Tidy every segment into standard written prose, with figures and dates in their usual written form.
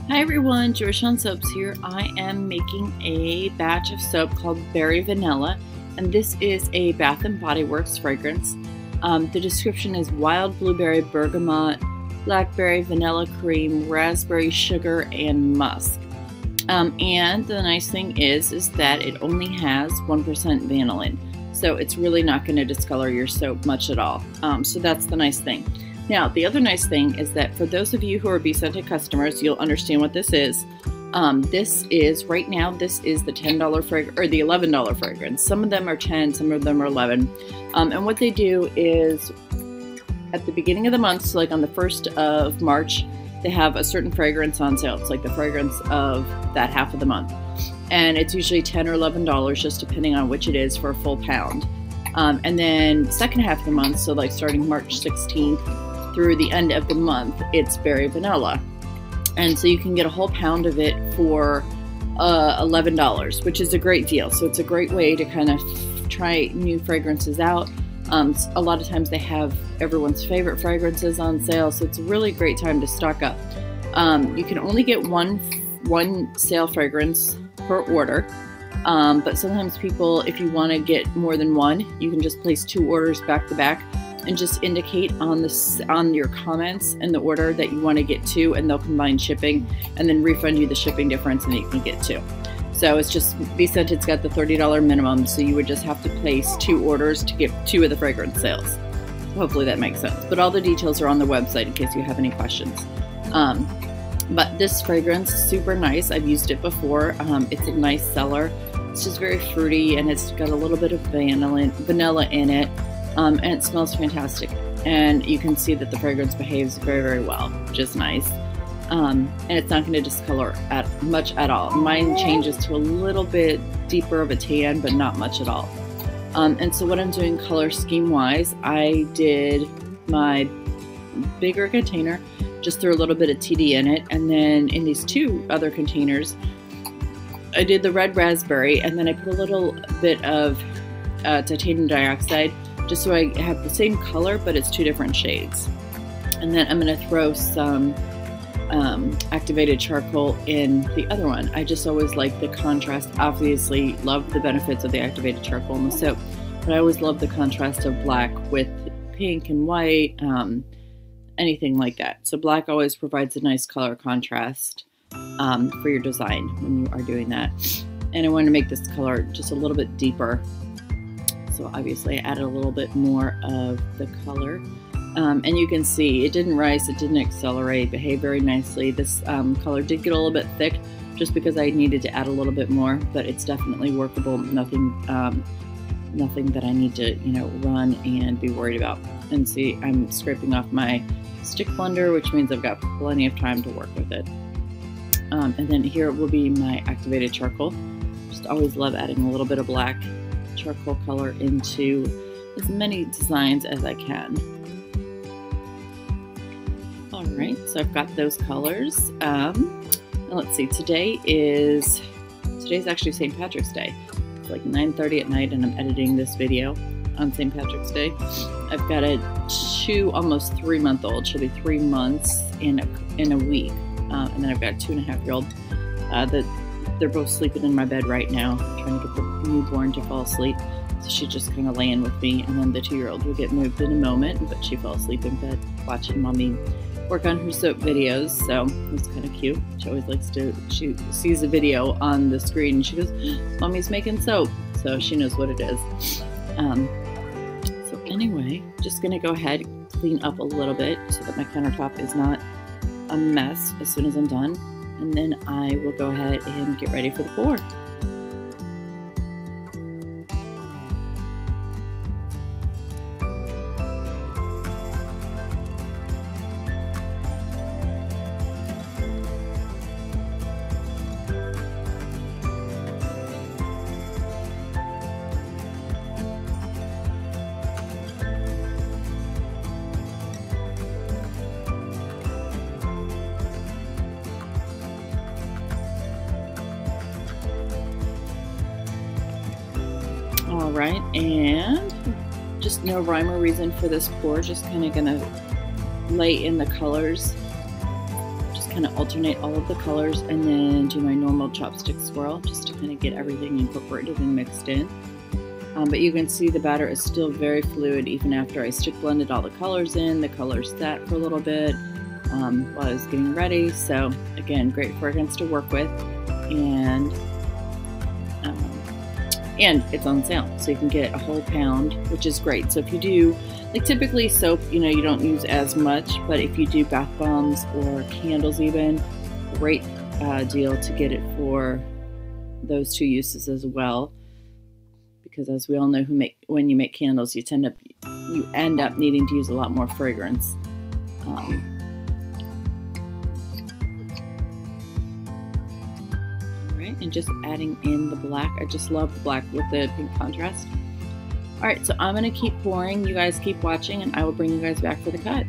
Hi everyone, Georgetown Soaps here. I am making a batch of soap called Berry Vanilla, and this is a Bath & Body Works fragrance. The description is wild blueberry, bergamot, blackberry, vanilla cream, raspberry sugar, and musk. And the nice thing is that it only has 1% vanillin, so it's really not going to discolor your soap much at all. So that's the nice thing. Now, the other nice thing is that for those of you who are BeScented customers, you'll understand what this is. Right now, this is the $10 fragrance, or the $11 fragrance. Some of them are 10, some of them are 11. And what they do is, at the beginning of the month, so like on the 1st of March, they have a certain fragrance on sale. It's like the fragrance of that half of the month. And it's usually $10 or $11, just depending on which it is for a full pound. And then second half of the month, so like starting March 16th, through the end of the month, it's Berry Vanilla. And so you can get a whole pound of it for $11, which is a great deal. So it's a great way to kind of try new fragrances out. A lot of times they have everyone's favorite fragrances on sale, so it's a really great time to stock up. You can only get one sale fragrance per order, but sometimes people, if you want to get more than one, you can just place 2 orders back to back and just indicate on your comments in the order that you want to get 2, and they'll combine shipping and then refund you the shipping difference, and you can get 2. So it's just, BeScented's got the $30 minimum, so you would just have to place 2 orders to get 2 of the fragrance sales. So hopefully that makes sense. But all the details are on the website in case you have any questions. But this fragrance is super nice. I've used it before. It's a nice seller. It's just very fruity, and it's got a little bit of vanilla in it. And it smells fantastic, and you can see that the fragrance behaves very, very well, which is nice. And it's not going to discolor much at all. Mine changes to a little bit deeper of a tan, but not much at all. And so what I'm doing color scheme wise, I did my bigger container, just threw a little bit of TD in it, and then in these 2 other containers, I did the red raspberry, and then I put a little bit of titanium dioxide, just so I have the same color, but it's 2 different shades. And then I'm going to throw some activated charcoal in the other one. I just always like the contrast. Obviously, love the benefits of the activated charcoal in the soap, but I always love the contrast of black with pink and white, anything like that. So black always provides a nice color contrast for your design when you are doing that. And I want to make this color just a little bit deeper. So obviously I added a little bit more of the color. And you can see it didn't rise, it didn't accelerate, behaved very nicely. This color did get a little bit thick just because I needed to add a little bit more, but it's definitely workable. Nothing that I need to, run and be worried about. And see, I'm scraping off my stick blender, which means I've got plenty of time to work with it. And then here will be my activated charcoal. Just always love adding a little bit of black charcoal color into as many designs as I can. Alright, so I've got those colors. Now let's see, today's actually St. Patrick's Day. It's like 9:30 at night, and I'm editing this video on St. Patrick's Day. I've got a almost 3-month-old. She'll be 3 months in a week. And then I've got a 2.5-year-old they're both sleeping in my bed right now, trying to get the newborn to fall asleep. So she's just kind of laying with me, and then the 2-year-old will get moved in a moment, but she fell asleep in bed watching mommy work on her soap videos, so it's kind of cute. She always likes to, she sees a video on the screen and she goes, "Mommy's making soap," so she knows what it is. So anyway, just gonna go ahead, clean up a little bit so that my countertop is not a mess as soon as I'm done. And then I will go ahead and get ready for the pour. All right, and just no rhyme or reason for this pour, just kind of gonna lay in the colors, just kind of alternate all of the colors and then do my normal chopstick swirl just to kind of get everything incorporated and mixed in. But you can see the batter is still very fluid even after I stick blended all the colors in. The colors sat for a little bit while I was getting ready. So again, great fragrance to work with, and it's on sale, so you can get a whole pound, which is great. So if you do, like typically soap, you don't use as much, but if you do bath bombs or candles even, great deal to get it for those two uses as well. Because as we all know, when you make candles, you end up needing to use a lot more fragrance. Alright, and just adding in the black. I just love the black with the pink contrast. Alright, so I'm going to keep pouring. You guys keep watching, and I will bring you guys back for the cut.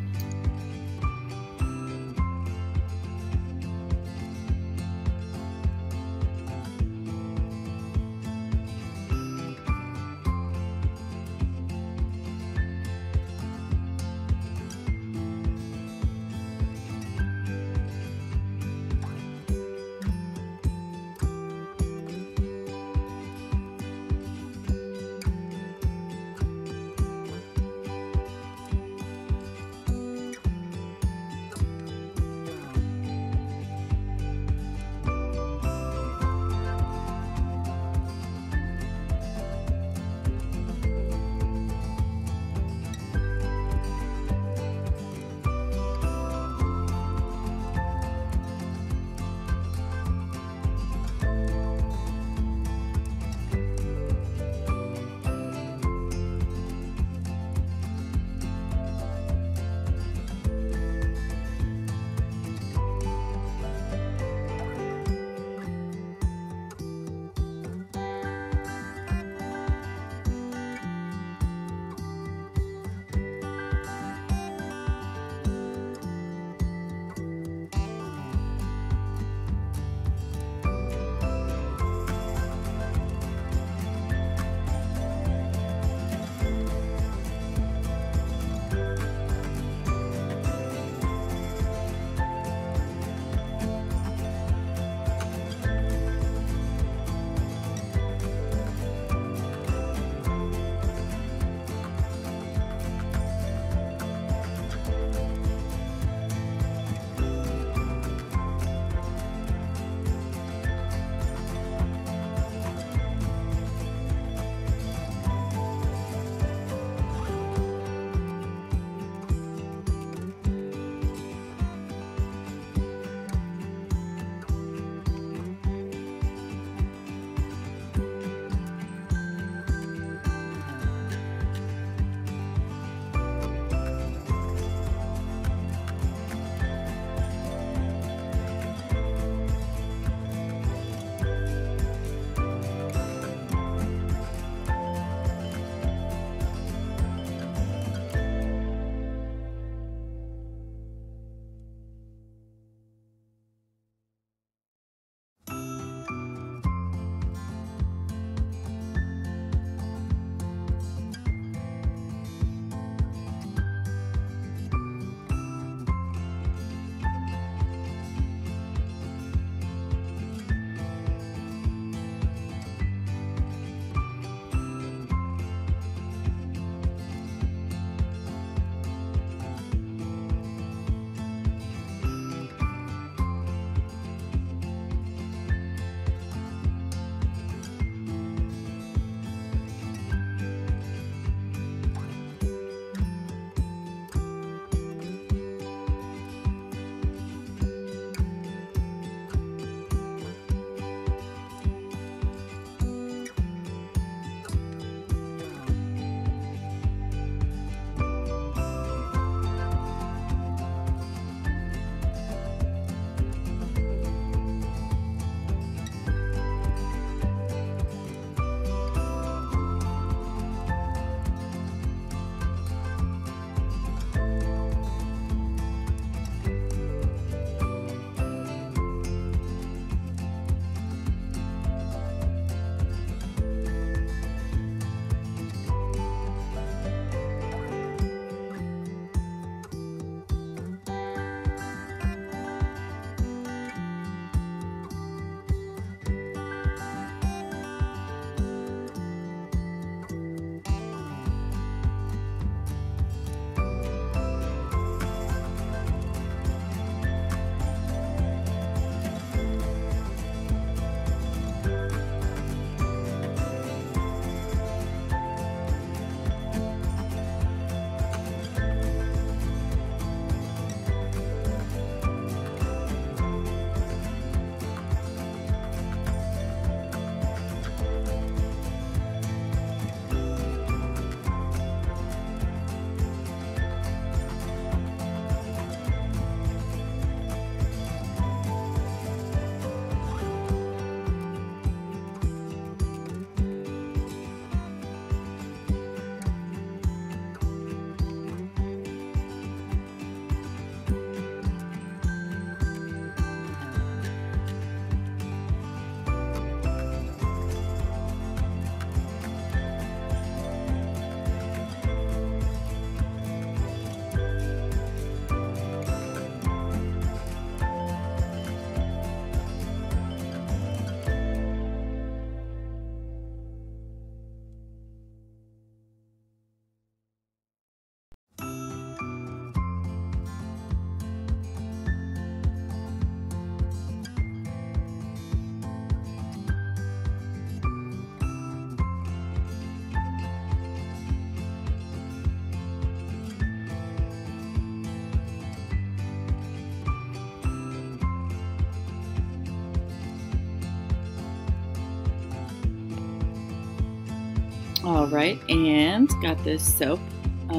All right, and got this soap.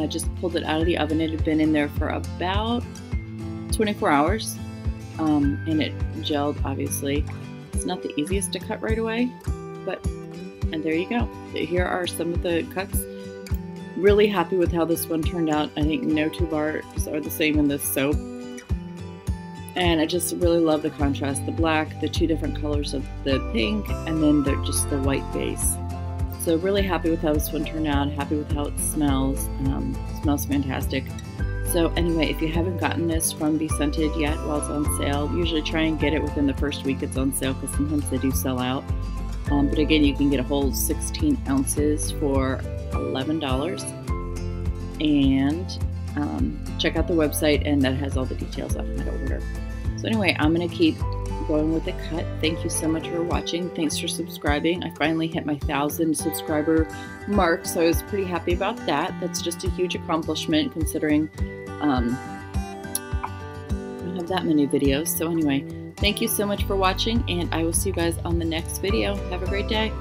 Just pulled it out of the oven. It had been in there for about 24 hours, and it gelled, obviously. It's not the easiest to cut right away, but, and there you go. Here are some of the cuts. Really happy with how this one turned out. I think no two bars are the same in this soap. And I just really love the contrast, the black, the two different colors of the pink, and then just the white base. So really happy with how this one turned out, happy with how it smells. Smells fantastic. So anyway, if you haven't gotten this from BeScented yet while it's on sale, usually try and get it within the first week it's on sale because sometimes they do sell out. But again, you can get a whole 16 ounces for $11. And check out the website, and that has all the details on how to order. So anyway, I'm going to keep going with the cut. Thank you so much for watching. Thanks for subscribing. I finally hit my 1,000 subscriber mark, so I was pretty happy about that. That's just a huge accomplishment considering I don't have that many videos. So anyway, thank you so much for watching, and I will see you guys on the next video. Have a great day.